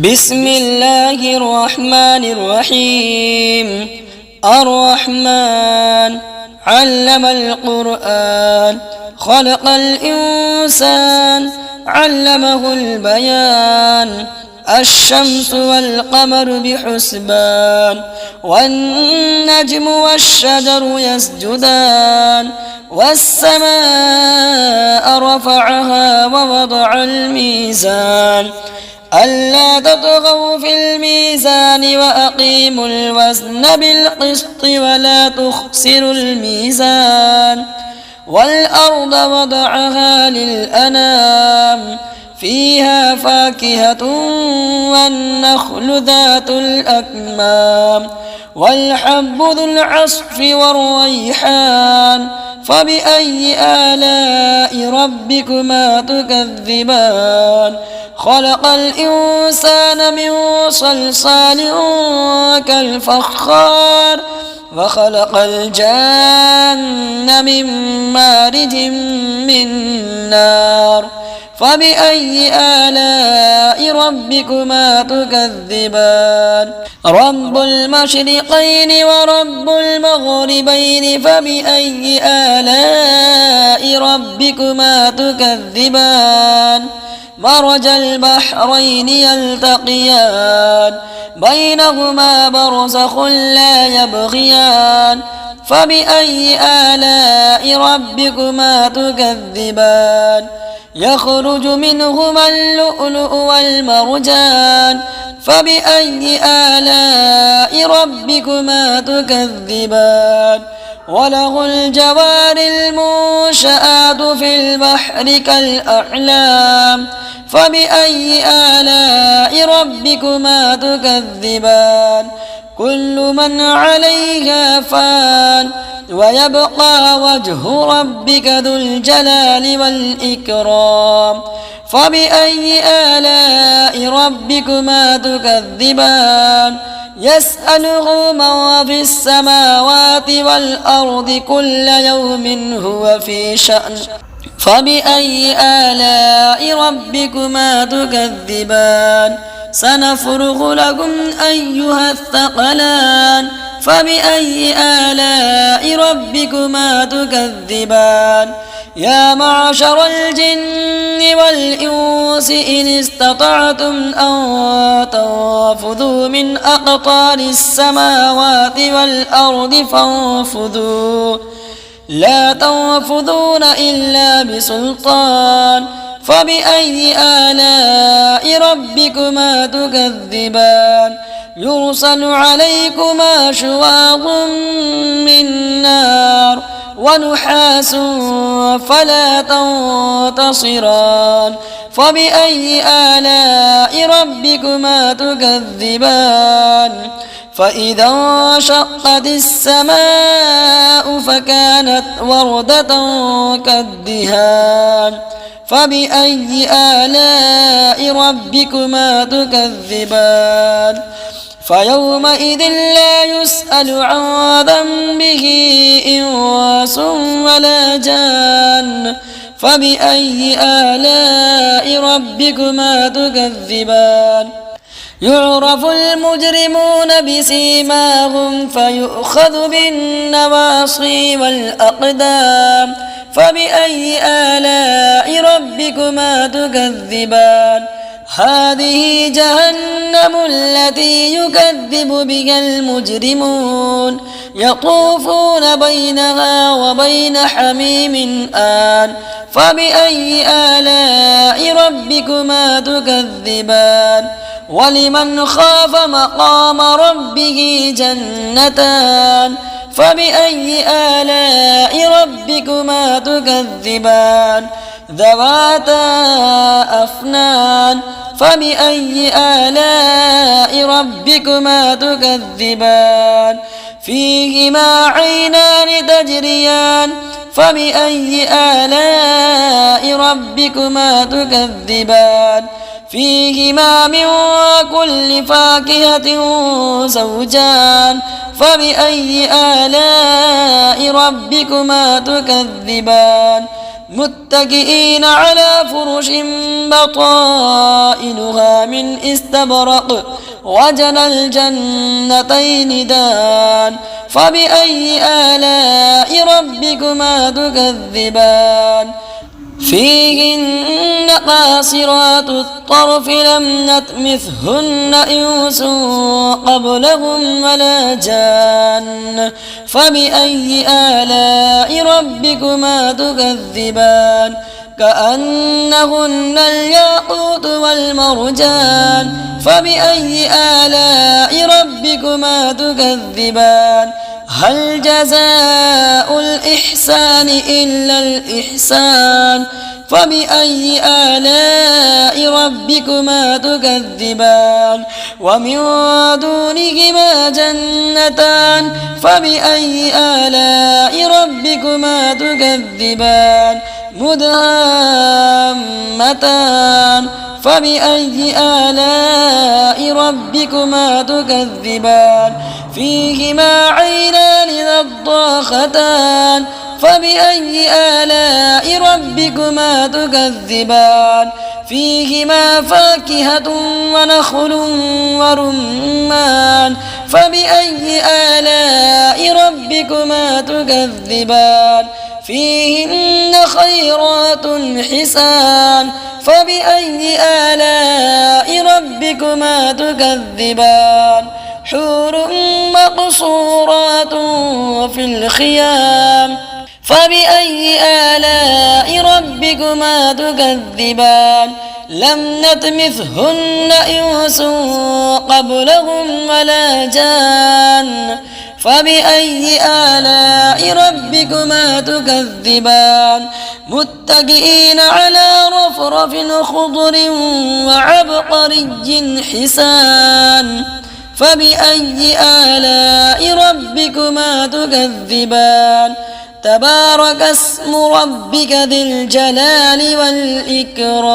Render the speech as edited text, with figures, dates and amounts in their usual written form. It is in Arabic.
بسم الله الرحمن الرحيم. الرحمن علم القرآن، خلق الإنسان، علمه البيان. الشمس والقمر بحسبان، والنجم والشجر يسجدان. والسماء رفعها ووضع الميزان، ألا تطغوا في الميزان وأقيموا الوزن بالقسط ولا تخسروا الميزان. والأرض وضعها للأنام، فيها فاكهة والنخل ذات الأكمام، والحب ذو العصف والريحان. فبأي آلاء ربكما تكذبان؟ خلق الإنسان من صلصال كالفخار، وخلق الجان من مارج من نار. فبأي آلاء ربكما تكذبان؟ رب المشرقين ورب المغربين، فبأي آلاء ربكما تكذبان؟ مرج البحرين يلتقيان، بينهما برزخ لا يبغيان. فبأي آلاء ربكما تكذبان؟ يخرج منهما اللؤلؤ والمرجان. فبأي آلاء ربكما تكذبان؟ وله الجوار المنشآت في البحر كالأعلام. فبأي آلاء ربكما تكذبان؟ كل من عليها فان، ويبقى وجه ربك ذو الجلال والإكرام. فبأي آلاء ربكما تكذبان؟ يسأله من في السماوات والأرض، كل يوم هو في شأن. فبأي آلاء ربكما تكذبان؟ سنفرغ لكم أيها الثقلان. فبأي آلاء ربكما تكذبان؟ يا معشر الجن والإنس إن استطعتم أن تنفذوا من أقطار السماوات والأرض فانفذوا، لا تنفذون إلا بسلطان. فبأي آلاء ربكما تكذبان؟ يرسل عليكما شواظ من نار ونحاس فلا تنتصران. فبأي آلاء ربكما تكذبان؟ فإذا انشقت السماء فكانت وردة كالدهان. فبأي آلاء ربكما تكذبان؟ فيومئذ لا يسأل عن ذنبه إنس ولا جان. فبأي آلاء ربكما تكذبان؟ يعرف المجرمون بسيماهم فيؤخذ بالنواصي والأقدام. فبأي آلاء ربكما تكذبان؟ هذه جهنم التي يكذب بها المجرمون، يطوفون بينها وبين حميم آن. فبأي آلاء ربكما تكذبان؟ ولمن خاف مقام ربه جنتان. فبأي آلاء ربكما تكذبان؟ ذواتا أفنان. فبأي آلاء ربكما تكذبان؟ فيهما عينان تجريان. فبأي آلاء ربكما تكذبان؟ فيهما من كل فاكهة زوجان. فبأي آلاء ربكما تكذبان؟ متكئين على فرش بطائنها من استبرق وجنى الجنتين دان فبأي آلاء ربكما تكذبان فيهن قاصرات الطرف لم نطمثهن إنس قبلهم ولا جان فبأي آلاء ربكما تكذبان كأنهن الياقوت والمرجان فبأي آلاء ربكما تكذبان هل جزاء الإحسان إلا الإحسان فبأي آلاء ربكما تكذبان ومن دونهما جنتان فبأي آلاء ربكما تكذبان مدهامتان فبأي آلاء ربكما تكذبان فيهما عينان نضاختان فبأي آلاء ربكما تكذبان فيهما فاكهة ونخل ورمان فبأي آلاء ربكما تكذبان فيهن خيرات حسان فبأي آلاء ربكما تكذبان حور مقصورات في الخيام فبأي آلاء ربكما تكذبان لم نطمثهن إنس قبلهم ولا جان فبأي آلاء ربكما تكذبان متكئين على رفرف خضر وعبقري حسان فبأي آلاء ربكما تكذبان تبارك اسم ربك ذي الجلال والإكرام